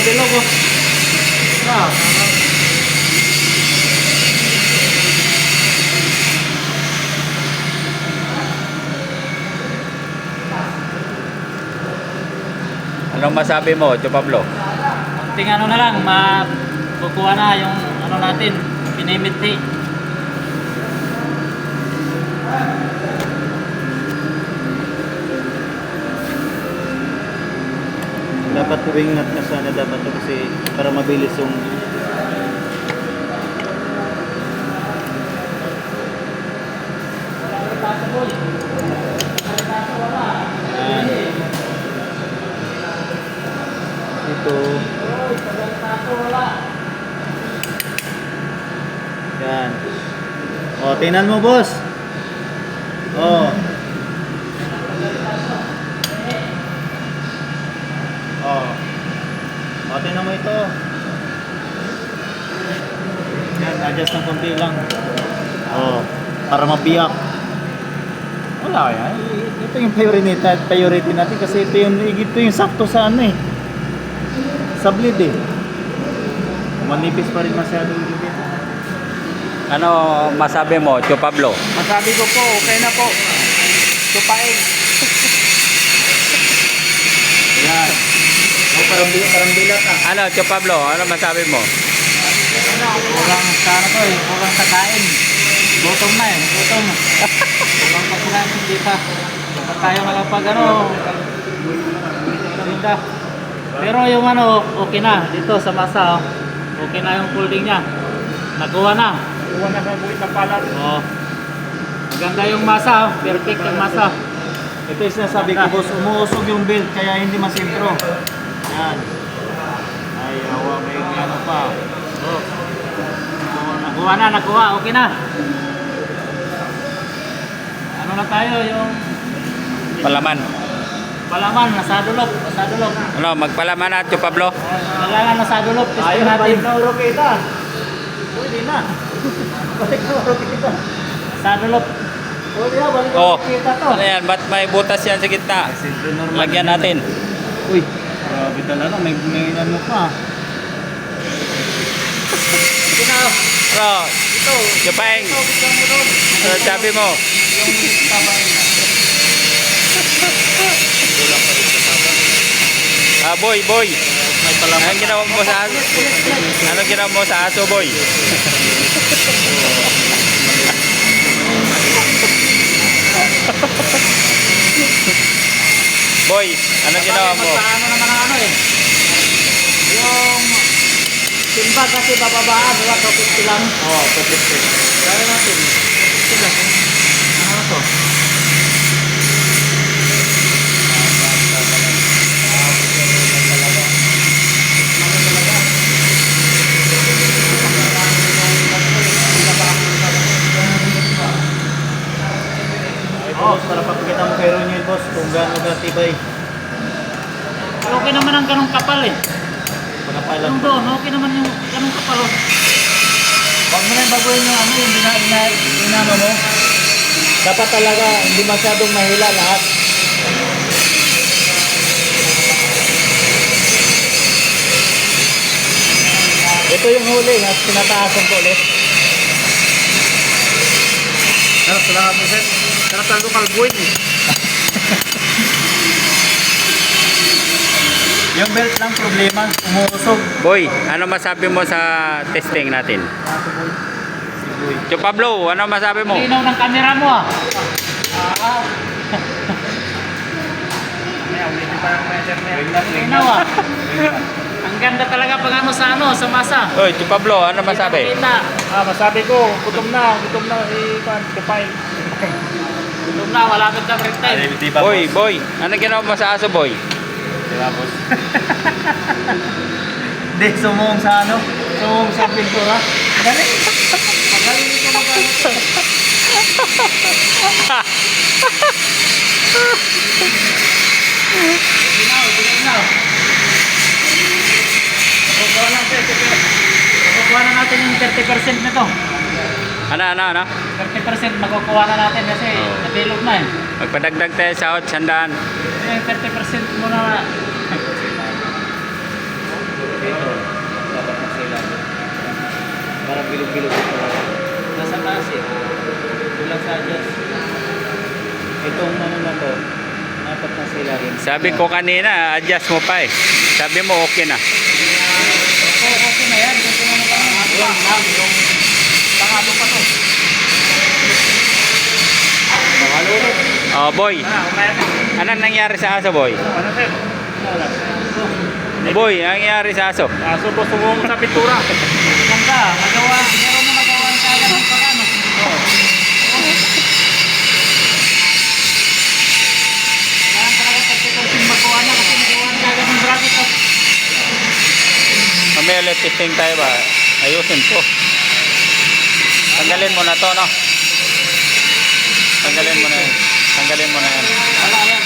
bilog oh. Ah, Anong masabi mo, Tio Pablo? konting ano na lang, makukuha na yung ano natin, pinimiti. Dapat ringat na sana dapat to kasi para mabilis yung yan. Ito. Yan. O, tingnan mo, boss. O. O, tingnan mo ito. Yan, adjust ng konti lang. O, para mabiyak. Wala yan. Ito yung priority natin kasi ito yung sakto sa ano eh. Sa bleed eh. Manipis pa rin masyado yung bleed. Ano masabi mo, Tio Pablo? Masabi ko po, okay na po. Tupain. Yan. O, parang bilat ah. Ano, Tio Pablo, ano masabi mo? Kulang sa ano to eh, kulang sa kain. Gutom na eh, gutom. Kulang pa sila, hindi pa. Tayo malapag ano. Ganda. Pero yung ano, okay na. Dito sa masa, oh. Okay na yung folding niya. Nakuha na. Kuha na sa buwit na palat. Oh. Maganda yung masa, oh. Perfect yung masa. Ito yung sinasabi ko, boss, umuusog yung build kaya hindi masintro. Yan. Ay, awa, may ano pa. Oh. Nakuha na, nakuha. Okay na. Ano na tayo, yung Palaman. palaman, nasa dulok. Nasa dulok. Ano, magpalaman na, Tio Pablo? Kailangan nasa dulok. Testing Ayun, natin. balik na uro kita. Pwede na. Balik na uro kita. Nasa dulok. Pwede na, balik na Oh, uro kita to. ano yan? Ba't may butas yan sa gitna? Simple normal. Lagyan natin. Uy, grabe talaga. May ano pa. Sige na. Ano, Ito. Tio Paeng, Ito, bigyan mo doon. ano sabi mo? Yung tama niya. Boy, boy. May palaman. Anong ginawa mo sa aso? Anong ginawa mo sa aso, boy? Boy, anong ginawa mo? Magpaano naman ang ano eh. Yung timba kasi bababaan, diba? 250 lang. Oo, 250. Gawin natin. 250 lang. Ano to? Ay, boss, para papakita mo kay Ronnie, boss, kung gaano gatibay. Okay naman ang ganong kapal eh. Pagkapalan. Yung doon, okay naman yung ganong kapal oh. Huwag mo na yung baguhin yung ano, yung dinano mo. Dapat talaga, hindi masyadong mahila lahat. Ito yung huli, at tinataasan ko ulit. Ano, salamat mo, sir. Sarap talaga kalbuin eh. Yung belt lang problema, umuusog. Boy, ano masabi mo sa testing natin? Tio Pablo, ano masabi mo? Linaw ng camera mo ah. Linaw ah. Ang ganda talaga pag ano sa ano, sa masa. Oy, Tio Pablo, ano masabi? Kita. Masabi ko, gutom na kapay. Gutom na, malapit na break time. Boy, boy, ano ginawa mo sa aso, boy? Diba, boss? Hindi, sumung sa ano? Sumung sa pintura. Galing. Magaling ito magaling. Linaw. Makukuha na natin yung 30% nito. Ano? 30% makukuha na natin kasi Oo. nabilog na eh. Magpadagdag tayo sa 800. Yung 30% mo na Sabi ko kanina, adjust mo pa eh. Sabi mo okay na. Okay na yan. Gusto mo na pa. Yan lang. Yung pangalo pa to. Pangalo ulit. Oh, boy. Anong nangyari sa aso, boy? Ano sir? Boy, anong nangyari sa aso? Aso po sumung sa pintura. Ganda. Magawa. Meron mo magawa ang kaya ng pagano. Oo. Kaya talaga pagkakasing magawa na kasi magawa ang kaya ng bracket. Mamaya ulit testing tayo ba? Ayusin ko. Tanggalin mo na to, no? Tanggalin mo na yan. Tanggalin mo na yan. Wala yan.